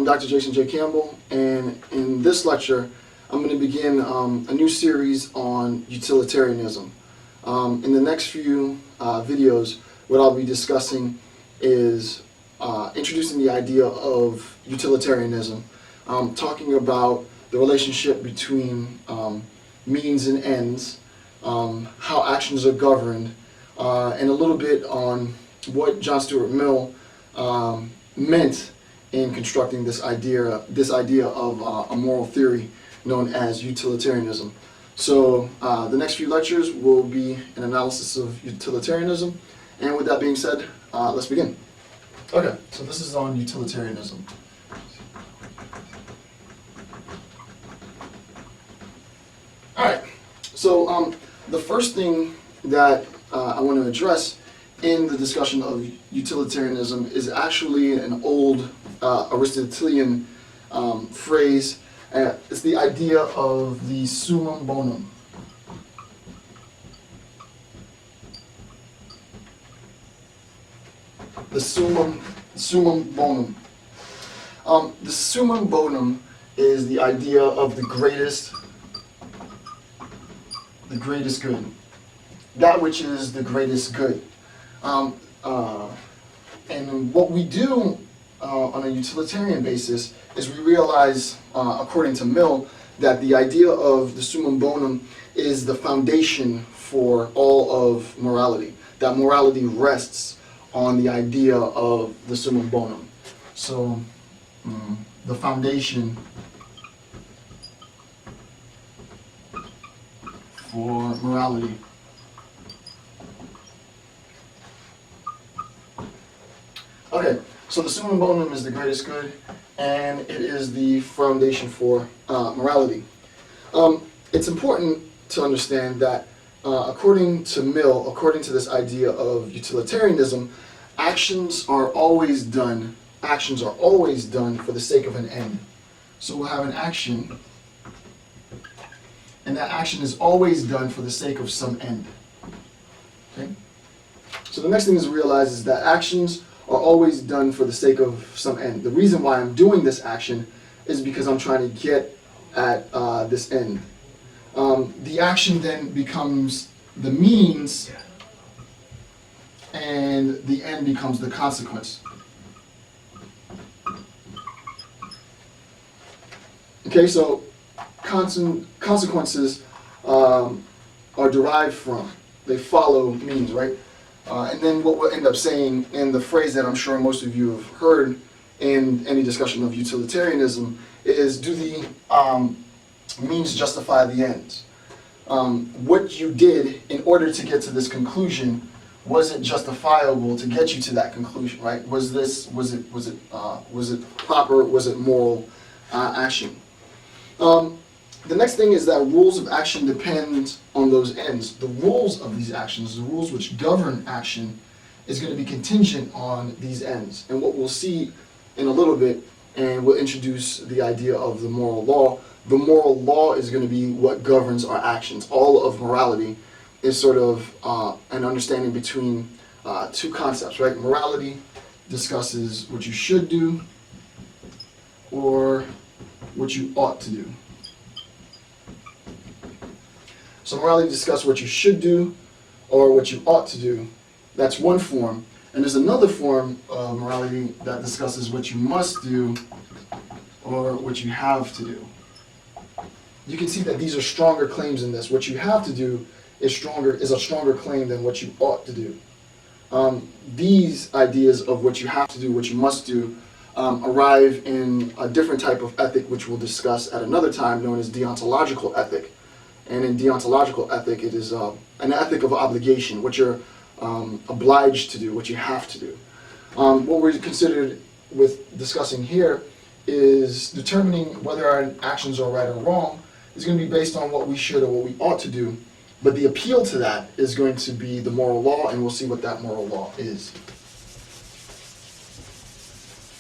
Dr. Jason J. Campbell, and in this lecture, I'm going to begin a new series on utilitarianism. In the next few videos, what I'll be discussing is introducing the idea of utilitarianism, talking about the relationship between means and ends, how actions are governed, and a little bit on what John Stuart Mill meant in constructing this idea of a moral theory known as utilitarianism. So the next few lectures will be an analysis of utilitarianism, and with that being said, let's begin. Okay, so this is on utilitarianism. Alright, so the first thing that I want to address in the discussion of utilitarianism is actually an old Aristotelian phrase. It's the idea of the summum bonum. The summum bonum. The summum bonum is the idea of the greatest good. That which is the greatest good. And what we do on a utilitarian basis is we realize, according to Mill, that the idea of the summum bonum is the foundation for all of morality. That morality rests on the idea of the summum bonum. So the foundation for morality. Okay, so the summum bonum is the greatest good, and it is the foundation for morality. It's important to understand that according to Mill, according to this idea of utilitarianism, actions are always done for the sake of an end. So we'll have an action, and that action is always done for the sake of some end. Okay? So the next thing to realize is that actions are always done for the sake of some end. The reason why I'm doing this action is because I'm trying to get at this end. The action then becomes the means, and the end becomes the consequence. Okay, so consequences are derived from, they follow means, right? And then what we'll end up saying, in the phrase that I'm sure most of you have heard in any discussion of utilitarianism, is do the means justify the ends? What you did in order to get to this conclusion, was it justifiable to get you to that conclusion, right? Was it proper? Was it moral action? The next thing is that rules of action depend on those ends. The rules of these actions, the rules which govern action, is going to be contingent on these ends. And what we'll see in a little bit, and we'll introduce the idea of the moral law. The moral law is going to be what governs our actions. All of morality is sort of an understanding between two concepts, right? Morality discusses what you should do or what you ought to do. So morality discusses what you should do or what you ought to do. That's one form. And there's another form of morality that discusses what you must do or what you have to do. You can see that these are stronger claims in this. What you have to do is a stronger claim than what you ought to do. These ideas of what you have to do, what you must do, arrive in a different type of ethic, which we'll discuss at another time, known as deontological ethic. And in deontological ethic, it is an ethic of obligation, what you're obliged to do, what you have to do. What we're considered with discussing here is determining whether our actions are right or wrong is going to be based on what we should or what we ought to do. But the appeal to that is going to be the moral law, and we'll see what that moral law is.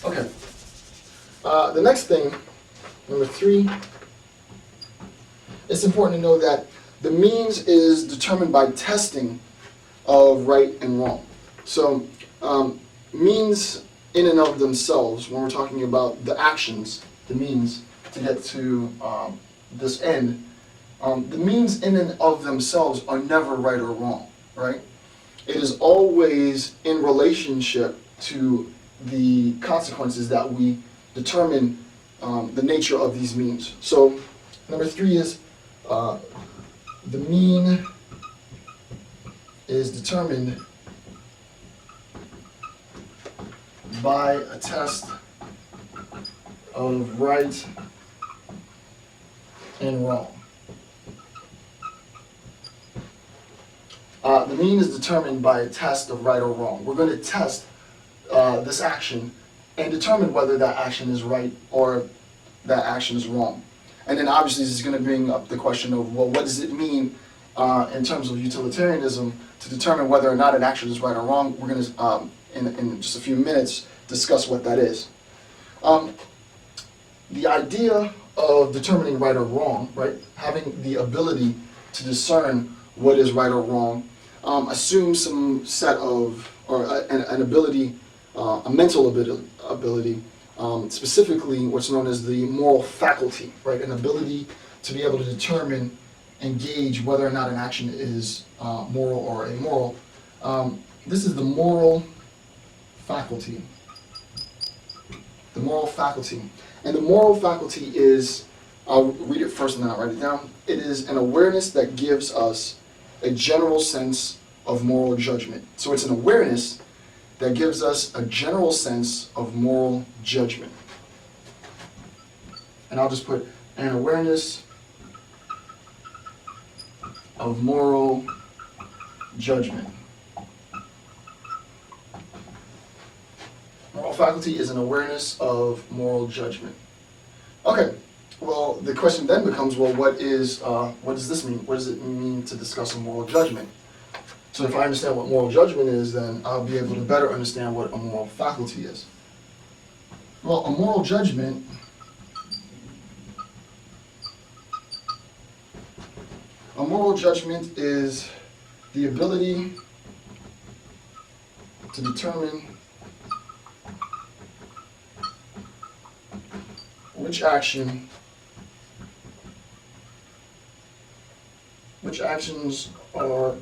Okay. The next thing, number 3, it's important to know that the means is determined by testing of right and wrong. So means in and of themselves, when we're talking about the actions, the means to get to this end, the means in and of themselves are never right or wrong, right? It is always in relationship to the consequences that we determine the nature of these means. So, number 3 is the mean is determined by a test of right and wrong. The mean is determined by a test of right or wrong. We're going to test this action and determine whether that action is right or that action is wrong. And then obviously this is going to bring up the question of, well, what does it mean in terms of utilitarianism to determine whether or not an action is right or wrong? We're going to, in just a few minutes, discuss what that is. The idea of determining right or wrong, right, having the ability to discern what is right or wrong, assumes some set of, or an ability, a mental ability, specifically what's known as the moral faculty, right, an ability to be able to determine and gauge whether or not an action is moral or immoral. This is the moral faculty. The moral faculty. And the moral faculty is, I'll read it first and then I'll write it down. It is an awareness that gives us a general sense of moral judgment. So it's an awareness that gives us a general sense of moral judgment. And I'll just put an awareness of moral judgment. Moral faculty is an awareness of moral judgment. Okay, well, the question then becomes, well, what does this mean? What does it mean to discuss a moral judgment? So if I understand what moral judgment is, then I'll be able to better understand what a moral faculty is. Well, a moral judgment is the ability to determine which actions are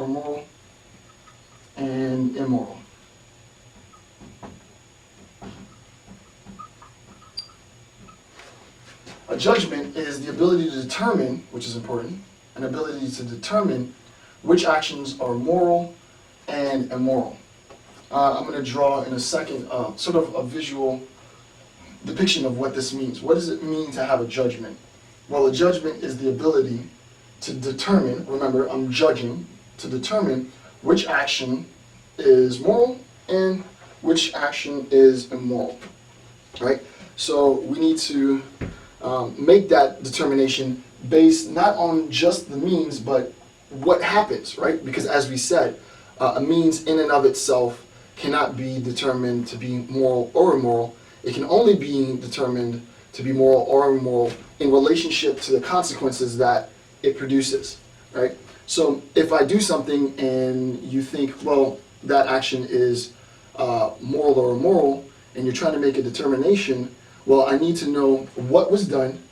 moral, and immoral. A judgment is the ability to determine, which is important, an ability to determine which actions are moral and immoral. I'm going to draw in a second sort of a visual depiction of what this means. What does it mean to have a judgment? Well, a judgment is the ability to determine, remember, I'm judging, to determine which action is moral and which action is immoral, right? So we need to make that determination based not on just the means, but what happens, right? Because as we said, a means in and of itself cannot be determined to be moral or immoral. It can only be determined to be moral or immoral in relationship to the consequences that it produces, right? So if I do something and you think, well, that action is moral or immoral, and you're trying to make a determination, well, I need to know what was done,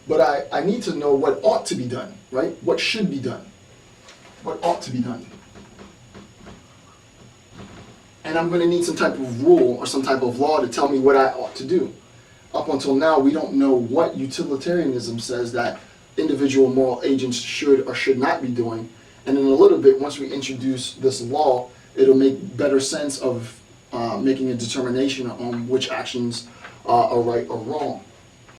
but I need to know what ought to be done, right? What should be done? What ought to be done? And I'm going to need some type of rule or some type of law to tell me what I ought to do. Up until now, we don't know what utilitarianism says that individual moral agents should or should not be doing. And in a little bit, once we introduce this law, it'll make better sense of making a determination on which actions are right or wrong.